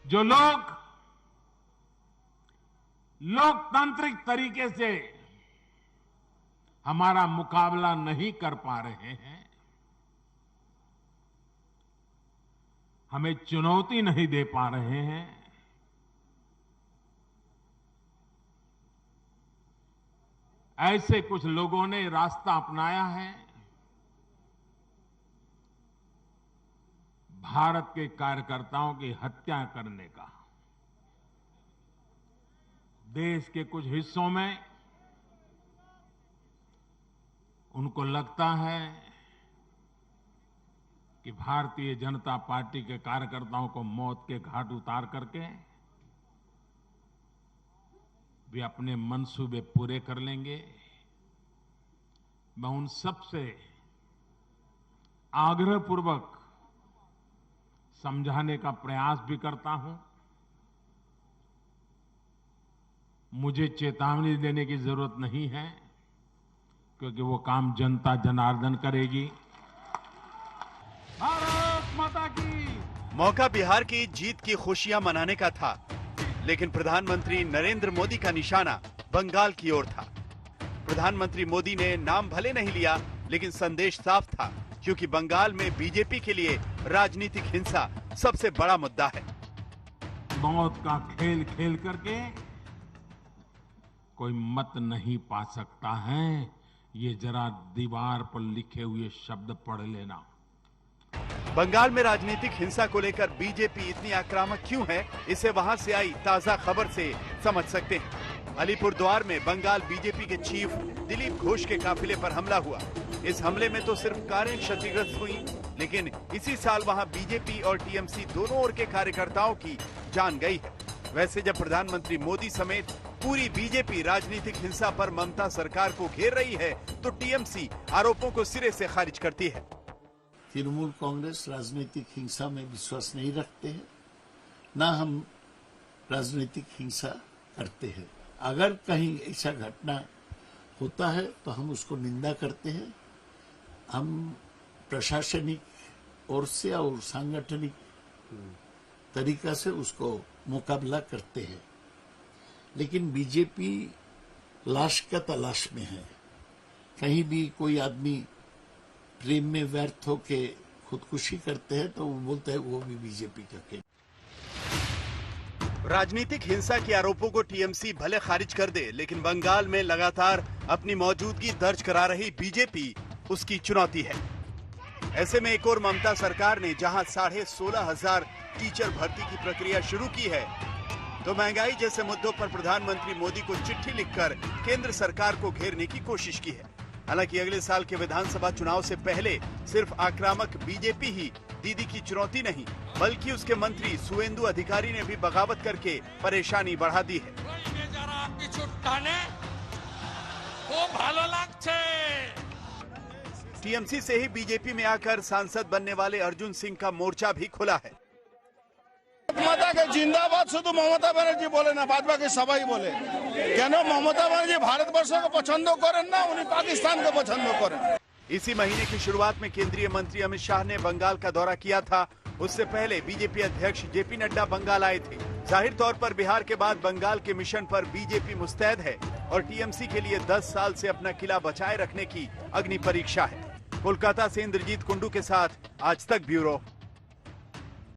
जो लोग लोकतांत्रिक तरीके से हमारा मुकाबला नहीं कर पा रहे हैं, हमें चुनौती नहीं दे पा रहे हैं, ऐसे कुछ लोगों ने रास्ता अपनाया है भारत के कार्यकर्ताओं की हत्या करने का। देश के कुछ हिस्सों में उनको लगता है कि भारतीय जनता पार्टी के कार्यकर्ताओं को मौत के घाट उतार करके वे अपने मंसूबे पूरे कर लेंगे। मैं उन सब से आग्रहपूर्वक समझाने का प्रयास भी करता हूं। मुझे चेतावनी देने की जरूरत नहीं है, क्योंकि वो काम जनता जनार्दन करेगी। भारत माता की। मौका बिहार की जीत की खुशियां मनाने का था, लेकिन प्रधानमंत्री नरेंद्र मोदी का निशाना बंगाल की ओर था। प्रधानमंत्री मोदी ने नाम भले नहीं लिया, लेकिन संदेश साफ था, क्योंकि बंगाल में बीजेपी के लिए राजनीतिक हिंसा सबसे बड़ा मुद्दा है। मौत का खेल खेल करके कोई मत नहीं पा सकता है, ये जरा दीवार पर लिखे हुए शब्द पढ़ लेना। बंगाल में राजनीतिक हिंसा को लेकर बीजेपी इतनी आक्रामक क्यों है, इसे वहां से आई ताजा खबर से समझ सकते हैं। अलीपुरद्वार में बंगाल बीजेपी के चीफ दिलीप घोष के काफिले पर हमला हुआ। इस हमले में तो सिर्फ कारें क्षतिग्रस्त हुई, लेकिन इसी साल वहां बीजेपी और टीएमसी दोनों ओर के कार्यकर्ताओं की जान गई है। वैसे जब प्रधानमंत्री मोदी समेत पूरी बीजेपी राजनीतिक हिंसा पर ममता सरकार को घेर रही है, तो टीएमसी आरोपों को सिरे से खारिज करती है। तृणमूल कांग्रेस राजनीतिक हिंसा में विश्वास नहीं रखते हैं, न हम राजनीतिक हिंसा करते हैं। अगर कहीं ऐसा घटना होता है तो हम उसको निंदा करते हैं। हम प्रशासनिक ओर से और सांगठनिक तरीका से उसको मुकाबला करते हैं। लेकिन बीजेपी लाश का तलाश में है। कहीं भी कोई आदमी प्रेम में व्यर्थ होके खुदकुशी करते हैं तो वो बोलते हैं वो भी बीजेपी का खेल। राजनीतिक हिंसा के आरोपों को टीएमसी भले खारिज कर दे, लेकिन बंगाल में लगातार अपनी मौजूदगी दर्ज करा रही बीजेपी उसकी चुनौती है। ऐसे में एक और ममता सरकार ने जहां 16,500 टीचर भर्ती की प्रक्रिया शुरू की है, तो महंगाई जैसे मुद्दों पर प्रधानमंत्री मोदी को चिट्ठी लिखकर केंद्र सरकार को घेरने की कोशिश की है। हालांकि अगले साल के विधानसभा चुनाव से पहले सिर्फ आक्रामक बीजेपी ही दीदी की चुनौती नहीं, बल्कि उसके मंत्री सुवेंदु अधिकारी ने भी बगावत करके परेशानी बढ़ा दी है। टीएमसी से ही बीजेपी में आकर सांसद बनने वाले अर्जुन सिंह का मोर्चा भी खुला है। ममता के जिंदाबाद शुद्ध ममता बनर्जी बोले ना, बाद बाकी सबाई बोले। क्यों ममता बनर्जी भारतवर्ष को पसंद करें ना, उन्हें पाकिस्तान को पसंद करें। इसी महीने की शुरुआत में केंद्रीय मंत्री अमित शाह ने बंगाल का दौरा किया था। उससे पहले बीजेपी अध्यक्ष जेपी नड्डा बंगाल आए थे। जाहिर तौर पर बिहार के बाद बंगाल के मिशन पर बीजेपी मुस्तैद है और टीएमसी के लिए 10 साल से अपना किला बचाए रखने की अग्नि परीक्षा है। कोलकाता से इंद्रजीत कुंडू के साथ आज तक ब्यूरो।